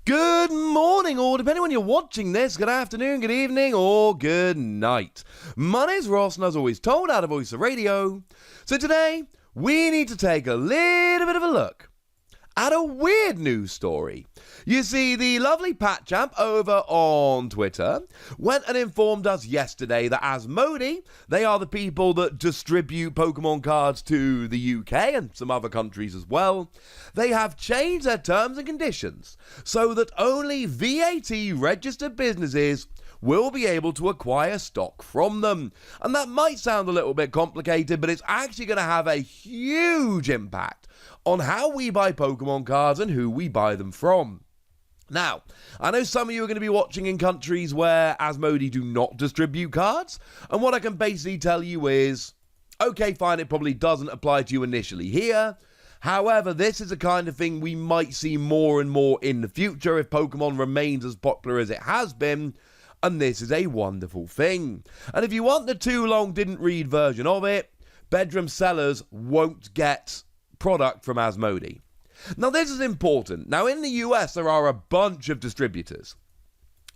Good morning, or depending on when you're watching this, good afternoon, good evening, or good night. My name's Ross, and as always told, out of Voice of Radio. So today, we need to take a little bit of a look at a weird news story. You see, the lovely Pat Champ over on Twitter went and informed us yesterday that Asmodi, they are the people that distribute Pokémon cards to the UK and some other countries as well. They have changed their terms and conditions so that only VAT registered businesses will be able to acquire stock from them. And that might sound a little bit complicated, but it's actually going to have a huge impact on how we buy Pokemon cards and who we buy them from. Now, I know some of you are going to be watching in countries where Asmodi do not distribute cards, and what I can basically tell you is, okay, fine, it probably doesn't apply to you initially here. However, this is the kind of thing we might see more and more in the future if Pokemon remains as popular as it has been, and this is a wonderful thing. And if you want the too long didn't read version of it, bedroom sellers won't get product from Asmodi. Now this is important. Now in the US there are a bunch of distributors,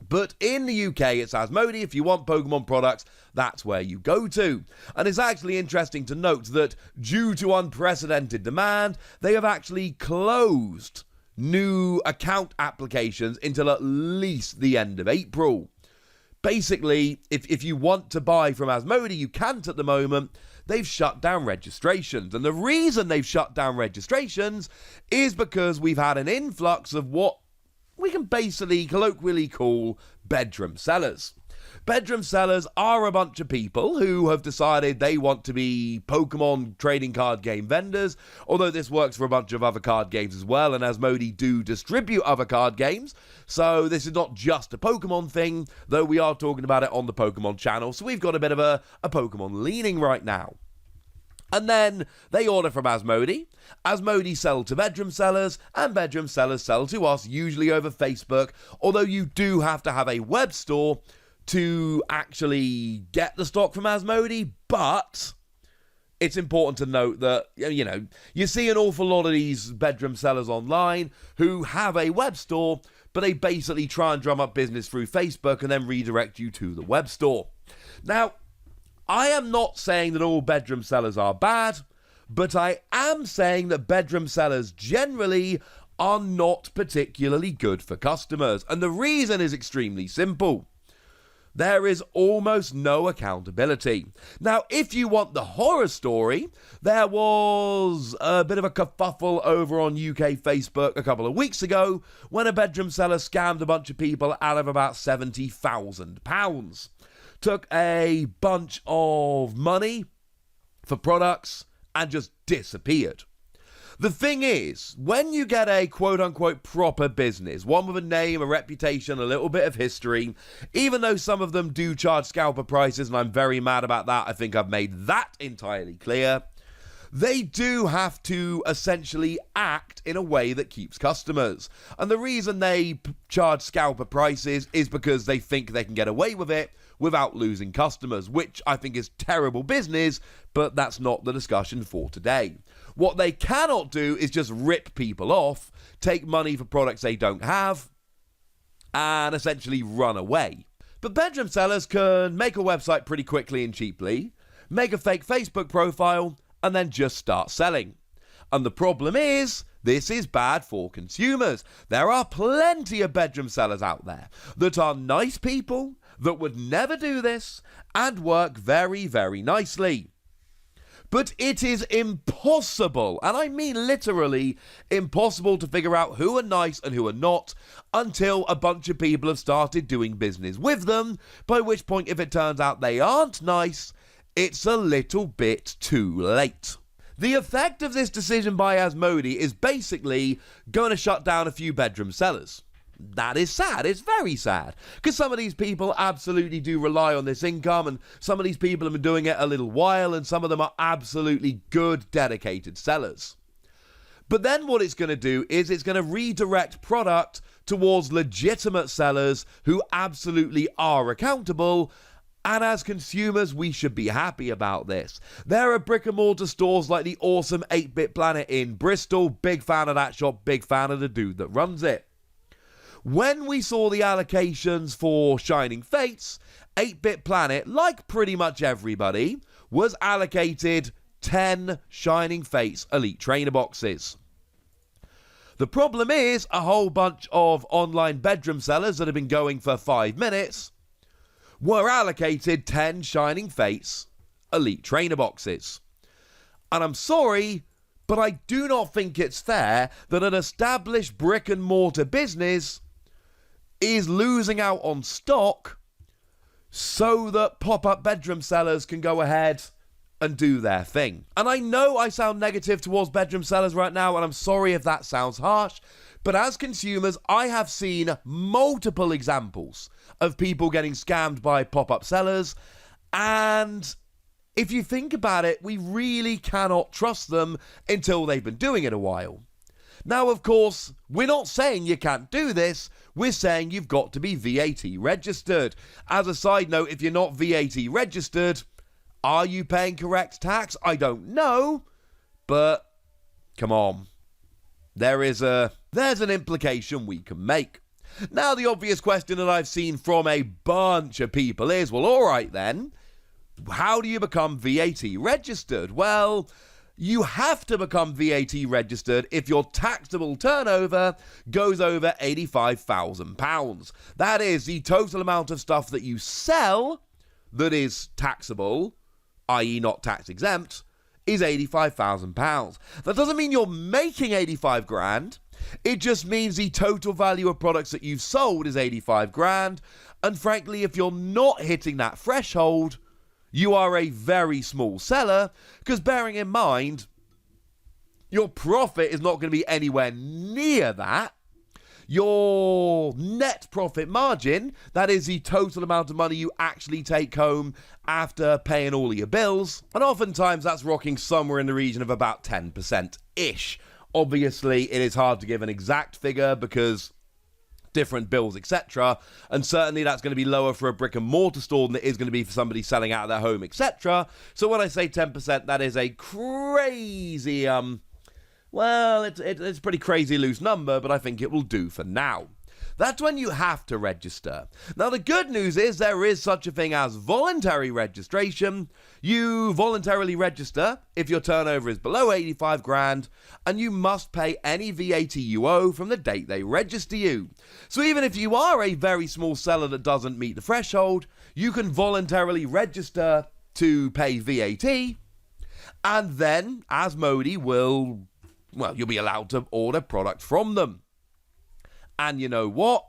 but in the UK it's Asmodi. If you want Pokemon products, that's where you go to. And it's actually interesting to note that due to unprecedented demand, they have actually closed new account applications until at least the end of April. Basically, if you want to buy from Asmodi, you can't at the moment. They've shut down registrations. And the reason they've shut down registrations is because we've had an influx of what we can basically colloquially call bedroom sellers. Bedroom sellers are a bunch of people who have decided they want to be Pokemon trading card game vendors, although this works for a bunch of other card games as well, and Asmodi do distribute other card games, so this is not just a Pokemon thing, though we are talking about it on the Pokemon channel, so we've got a bit of a Pokemon leaning right now. And then they order from Asmodi. Asmodi sell to bedroom sellers, and bedroom sellers sell to us, usually over Facebook, although you do have to have a web store to actually get the stock from Asmodi, but it's important to note that, you know, you see an awful lot of these bedroom sellers online who have a web store, but they basically try and drum up business through Facebook and then redirect you to the web store. Now, I am not saying that all bedroom sellers are bad, but I am saying that bedroom sellers generally are not particularly good for customers, and the reason is extremely simple. There is almost no accountability. Now, if you want the horror story, there was a bit of a kerfuffle over on UK Facebook a couple of weeks ago when a bedroom seller scammed a bunch of people out of about £70,000. Took a bunch of money for products and just disappeared. The thing is, when you get a quote-unquote proper business, one with a name, a reputation, a little bit of history, even though some of them do charge scalper prices, and I'm very mad about that, I think I've made that entirely clear, they do have to essentially act in a way that keeps customers. And the reason they charge scalper prices is because they think they can get away with it without losing customers, which I think is terrible business, but that's not the discussion for today. What they cannot do is just rip people off, take money for products they don't have, and essentially run away. But bedroom sellers can make a website pretty quickly and cheaply, make a fake Facebook profile, and then just start selling. And the problem is, this is bad for consumers. There are plenty of bedroom sellers out there that are nice people, that would never do this, and work very, very nicely. But it is impossible, and I mean literally impossible, to figure out who are nice and who are not until a bunch of people have started doing business with them, by which point, if it turns out they aren't nice, it's a little bit too late. The effect of this decision by Asmodi is basically going to shut down a few bedroom sellers. That is sad. It's very sad, because some of these people absolutely do rely on this income, and some of these people have been doing it a little while, and some of them are absolutely good, dedicated sellers. But then what it's going to do is it's going to redirect product towards legitimate sellers who absolutely are accountable, and as consumers, we should be happy about this. There are brick and mortar stores like the awesome 8-Bit Planet in Bristol. Big fan of that shop, big fan of the dude that runs it. When we saw the allocations for Shining Fates, 8-Bit Planet, like pretty much everybody, was allocated 10 Shining Fates Elite Trainer boxes. The problem is a whole bunch of online bedroom sellers that have been going for 5 minutes were allocated 10 Shining Fates Elite Trainer boxes. And I'm sorry, but I do not think it's fair that an established brick and mortar business is losing out on stock so that pop-up bedroom sellers can go ahead and do their thing. And I know I sound negative towards bedroom sellers right now, and I'm sorry if that sounds harsh, but as consumers, I have seen multiple examples of people getting scammed by pop-up sellers, and if you think about it, we really cannot trust them until they've been doing it a while. Now, of course, we're not saying you can't do this. We're saying you've got to be VAT registered. As a side note, if you're not VAT registered, are you paying correct tax? I don't know, but come on. There's an implication we can make. Now, the obvious question that I've seen from a bunch of people is, well, all right then, how do you become VAT registered? Well, you have to become VAT registered if your taxable turnover goes over £85,000. That is the total amount of stuff that you sell that is taxable, i.e. not tax exempt, is £85,000. That doesn't mean you're making 85 grand. It just means the total value of products that you've sold is 85 grand. And frankly, if you're not hitting that threshold, you are a very small seller, because bearing in mind, your profit is not going to be anywhere near that. Your net profit margin, that is the total amount of money you actually take home after paying all of your bills, and oftentimes that's rocking somewhere in the region of about 10%-ish. Obviously, it is hard to give an exact figure because different bills, etc. And certainly that's going to be lower for a brick and mortar store than it is going to be for somebody selling out of their home, etc. So when I say 10%, that is a crazy, well, it's a pretty crazy loose number, but I think it will do for now. That's when you have to register. Now, the good news is there is such a thing as voluntary registration. You voluntarily register if your turnover is below 85 grand, and you must pay any VAT you owe from the date they register you. So even if you are a very small seller that doesn't meet the threshold, you can voluntarily register to pay VAT, and then Asmodi will, well, you'll be allowed to order product from them. And you know what?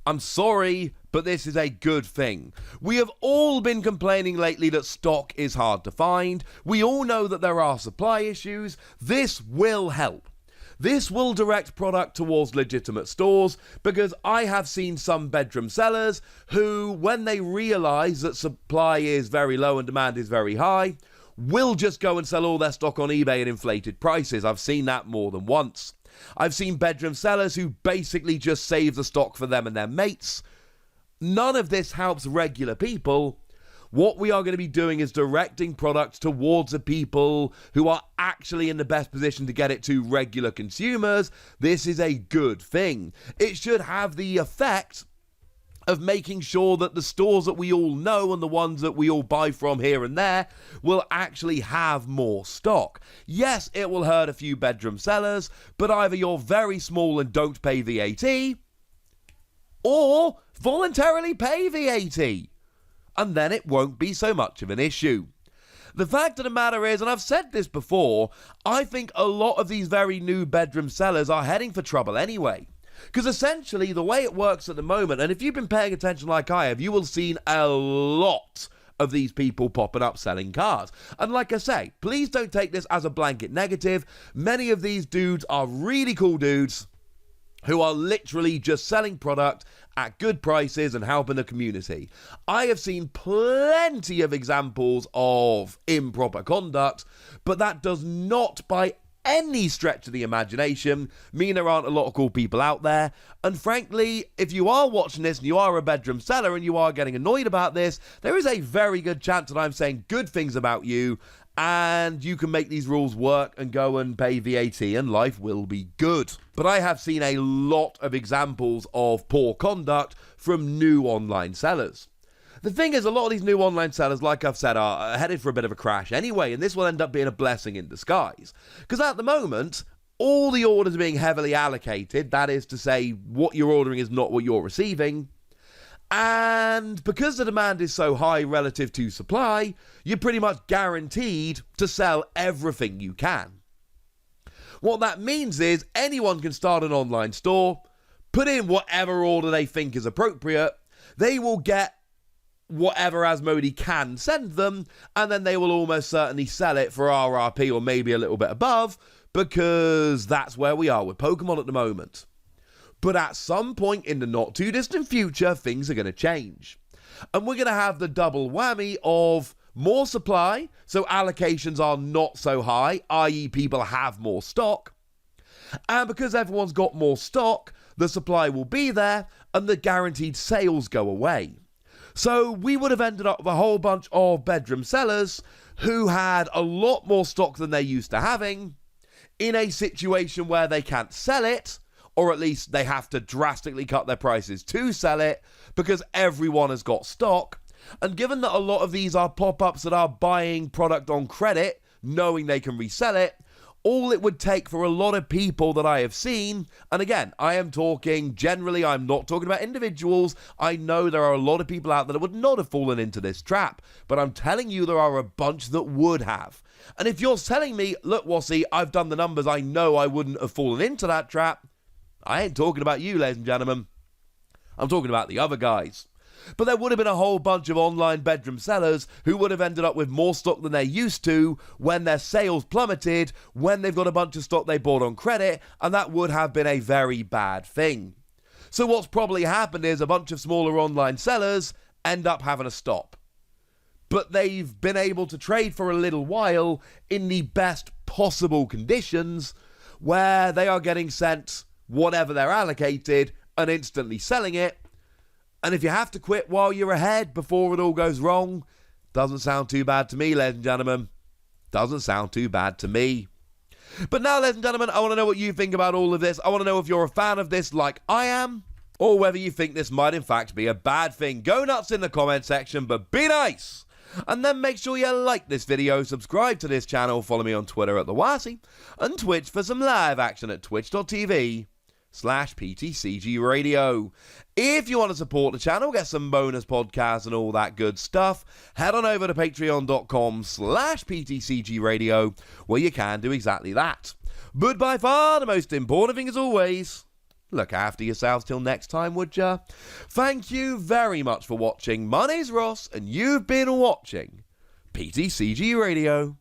I'm sorry, but this is a good thing. We have all been complaining lately that stock is hard to find. We all know that there are supply issues. This will help. This will direct product towards legitimate stores, because I have seen some bedroom sellers who, when they realize that supply is very low and demand is very high, will just go and sell all their stock on eBay at inflated prices. I've seen that more than once. I've seen bedroom sellers who basically just save the stock for them and their mates. None of this helps regular people. What we are going to be doing is directing products towards the people who are actually in the best position to get it to regular consumers. This is a good thing. It should have the effect of making sure that the stores that we all know and the ones that we all buy from here and there will actually have more stock. Yes, it will hurt a few bedroom sellers, but either you're very small and don't pay VAT, or voluntarily pay VAT, and then it won't be so much of an issue. The fact of the matter is, and I've said this before, I think a lot of these very new bedroom sellers are heading for trouble anyway. Because essentially, the way it works at the moment, and if you've been paying attention like I have, you will have seen a lot of these people popping up selling cards. And like I say, please don't take this as a blanket negative. Many of these dudes are really cool dudes who are literally just selling product at good prices and helping the community. I have seen plenty of examples of improper conduct, but that does not by any stretch of the imagination mean there aren't a lot of cool people out there. And frankly, if you are watching this and you are a bedroom seller and you are getting annoyed about this, there is a very good chance that I'm saying good things about you, and you can make these rules work and go and pay VAT and life will be good. But I have seen a lot of examples of poor conduct from new online sellers. The thing is, a lot of these new online sellers, like I've said, are headed for a bit of a crash anyway, and this will end up being a blessing in disguise. Because at the moment, all the orders are being heavily allocated, that is to say, what you're ordering is not what you're receiving. And because the demand is so high relative to supply, you're pretty much guaranteed to sell everything you can. What that means is anyone can start an online store, put in whatever order they think is appropriate, they will get whatever Asmodi can send them, and then they will almost certainly sell it for RRP or maybe a little bit above, because that's where we are with Pokemon at the moment. But at some point in the not too distant future, things are going to change. And we're going to have the double whammy of more supply, so allocations are not so high, i.e. people have more stock. And because everyone's got more stock, the supply will be there and the guaranteed sales go away. So we would have ended up with a whole bunch of bedroom sellers who had a lot more stock than they're used to having, in a situation where they can't sell it, or at least they have to drastically cut their prices to sell it because everyone has got stock. And given that a lot of these are pop-ups that are buying product on credit, knowing they can resell it, all it would take for a lot of people that I have seen, and again, I am talking generally, I'm not talking about individuals. I know there are a lot of people out there that would not have fallen into this trap, but I'm telling you there are a bunch that would have. And if you're telling me, look, Wassy, I've done the numbers, I know I wouldn't have fallen into that trap, I ain't talking about you, ladies and gentlemen. I'm talking about the other guys. But there would have been a whole bunch of online bedroom sellers who would have ended up with more stock than they're used to when their sales plummeted, when they've got a bunch of stock they bought on credit, and that would have been a very bad thing. So what's probably happened is a bunch of smaller online sellers end up having to stop. But they've been able to trade for a little while in the best possible conditions, where they are getting sent whatever they're allocated and instantly selling it. And if you have to quit while you're ahead before it all goes wrong, doesn't sound too bad to me, ladies and gentlemen. Doesn't sound too bad to me. But now, ladies and gentlemen, I want to know what you think about all of this. I want to know if you're a fan of this like I am, or whether you think this might in fact be a bad thing. Go nuts in the comment section, but be nice. And then make sure you like this video, subscribe to this channel, follow me on Twitter at @TheWassy, and Twitch for some live action at twitch.tv/PTCG Radio. If you want to support the channel, get some bonus podcasts and all that good stuff, head on over to patreon.com/PTCG Radio, where you can do exactly that. But by far the most important thing as always, look after yourselves till next time, would ya? Thank you very much for watching. My name's Ross, and you've been watching PTCG Radio.